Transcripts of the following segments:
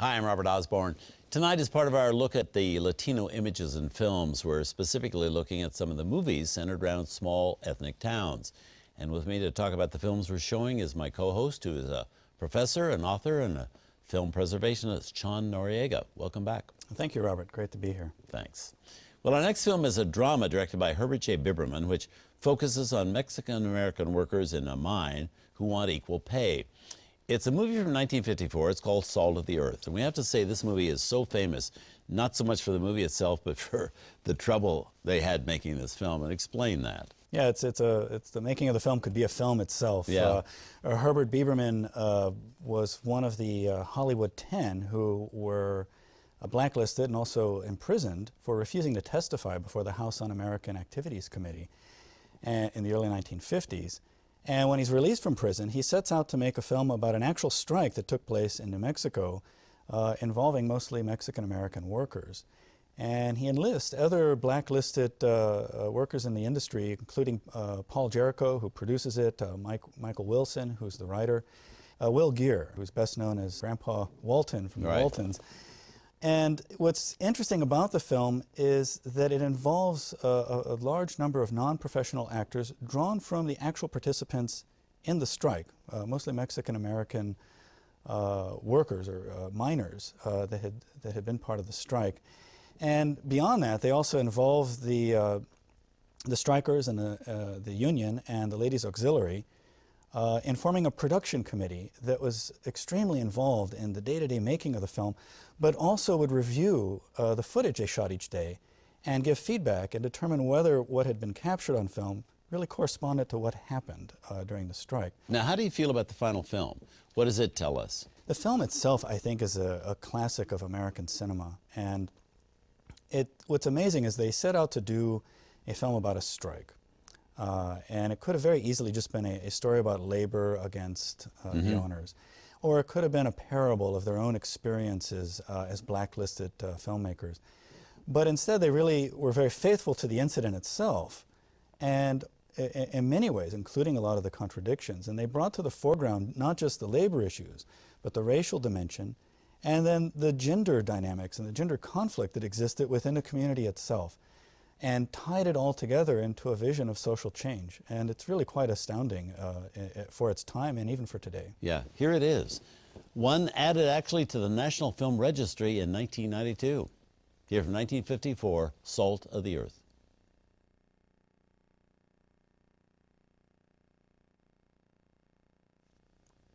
Hi, I'm Robert Osborne. Tonight, as part of our look at the Latino images in films, we're specifically looking at some of the movies centered around small ethnic towns. And with me to talk about the films we're showing is my co-host, who is a professor, an author, and a film preservationist, Chon Noriega. Welcome back. Thank you, Robert. Great to be here. Thanks. Well, our next film is a drama directed by Herbert Biberman, which focuses on Mexican-American workers in a mine who want equal pay. It's a movie from 1954. It's called Salt of the Earth. And we have to say this movie is so famous, not so much for the movie itself, but for the trouble they had making this film. And explain that. Yeah, it's the making of the film could be a film itself. Yeah. Herbert Biberman was one of the Hollywood 10 who were blacklisted and also imprisoned for refusing to testify before the House Un-American Activities Committee in the early 1950s. And when he's released from prison, he sets out to make a film about an actual strike that took place in New Mexico involving mostly Mexican-American workers. And he enlists other blacklisted workers in the industry, including Paul Jericho, who produces it, Michael Wilson, who's the writer, Will Geer, who's best known as Grandpa Walton from the Waltons. And what's interesting about the film is that it involves a large number of non-professional actors drawn from the actual participants in the strike, mostly Mexican-American workers or miners that had been part of the strike. And beyond that, they also involve the strikers and the union and the Ladies Auxiliary in forming a production committee that was extremely involved in the day-to-day making of the film, but also would review the footage they shot each day and give feedback and determine whether what had been captured on film really corresponded to what happened during the strike. Now, how do you feel about the final film? What does it tell us? The film itself, I think, is a classic of American cinema. And what's amazing is they set out to do a film about a strike. And it could have very easily just been a story about labor against the owners. Or it could have been a parable of their own experiences as blacklisted filmmakers. But instead, they really were very faithful to the incident itself, and in many ways, including a lot of the contradictions. And they brought to the foreground not just the labor issues, but the racial dimension, and then the gender dynamics and the gender conflict that existed within the community itself, and tied it all together into a vision of social change. And it's really quite astounding for its time and even for today. Yeah, here it is. One added actually to the National Film Registry in 1992. Here from 1954, Salt of the Earth.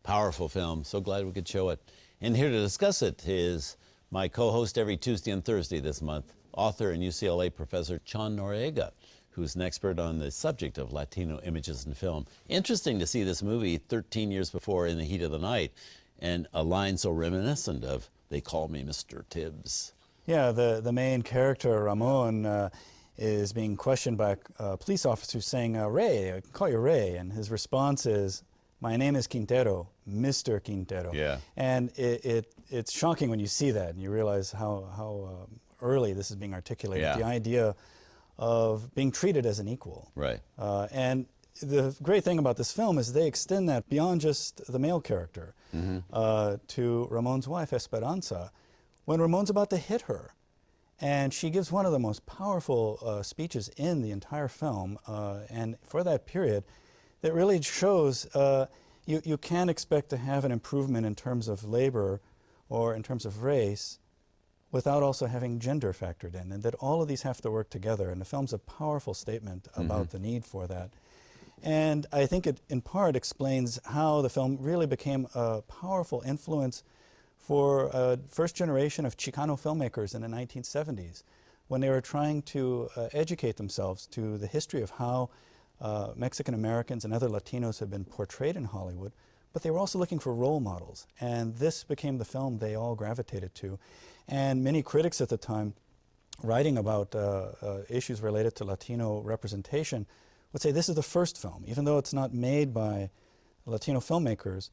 Powerful film, so glad we could show it. And here to discuss it is my co-host every Tuesday and Thursday this month, author and UCLA professor Chon Noriega, who's an expert on the subject of Latino images in film. Interesting to see this movie 13 years before, In the Heat of the Night, and a line so reminiscent of, "They call me Mr. Tibbs." Yeah, the main character, Ramon, is being questioned by a police officer saying, "Ray, I can call you Ray," and his response is, "My name is Quintero, Mr. Quintero." Yeah. And it's shocking when you see that and you realize how early this is being articulated, Yeah. the idea of being treated as an equal. Right. And the great thing about this film is they extend that beyond just the male character to Ramon's wife, Esperanza, when Ramon's about to hit her. And she gives one of the most powerful speeches in the entire film, and for that period, that really shows you can expect to have an improvement in terms of labor or in terms of race without also having gender factored in, and that all of these have to work together. And the film's a powerful statement about the need for that. And I think it, in part, explains how the film really became a powerful influence for a first generation of Chicano filmmakers in the 1970s, when they were trying to educate themselves to the history of how Mexican Americans and other Latinos have been portrayed in Hollywood, but they were also looking for role models. And this became the film they all gravitated to. And many critics at the time, writing about issues related to Latino representation, would say this is the first film, even though it's not made by Latino filmmakers.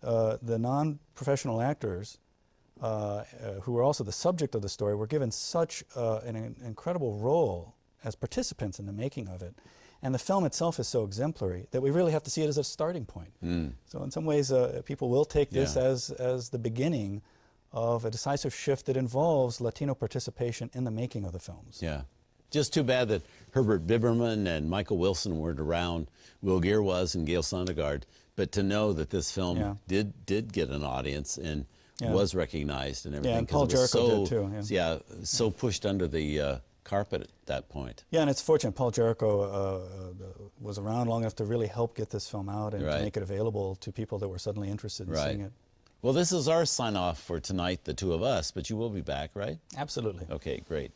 The non-professional actors, who were also the subject of the story, were given such an incredible role as participants in the making of it. And the film itself is so exemplary that we really have to see it as a starting point. So in some ways, people will take this as the beginning of a decisive shift that involves Latino participation in the making of the films. Yeah. Just too bad that Herbert Biberman and Michael Wilson weren't around. Will Geer was, and Gail Sondergaard. But to know that this film did get an audience and was recognized and everything. Yeah, and Paul Jericho did too. Yeah, so pushed under the carpet at that point. Yeah, and it's fortunate Paul Jericho was around long enough to really help get this film out and to make it available to people that were suddenly interested in seeing it. Well, this is our sign-off for tonight, the two of us, but you will be back, right? Absolutely. Okay, great.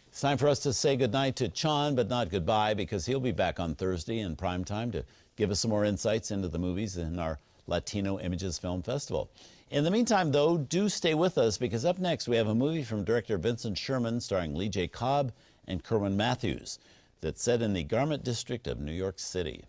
It's time for us to say goodnight to Chon, but not goodbye, because he'll be back on Thursday in prime time to give us some more insights into the movies in our Latino Images Film Festival. In the meantime, though, do stay with us, because up next we have a movie from director Vincent Sherman starring Lee J. Cobb and Kerwin Matthews that's set in the Garment District of New York City.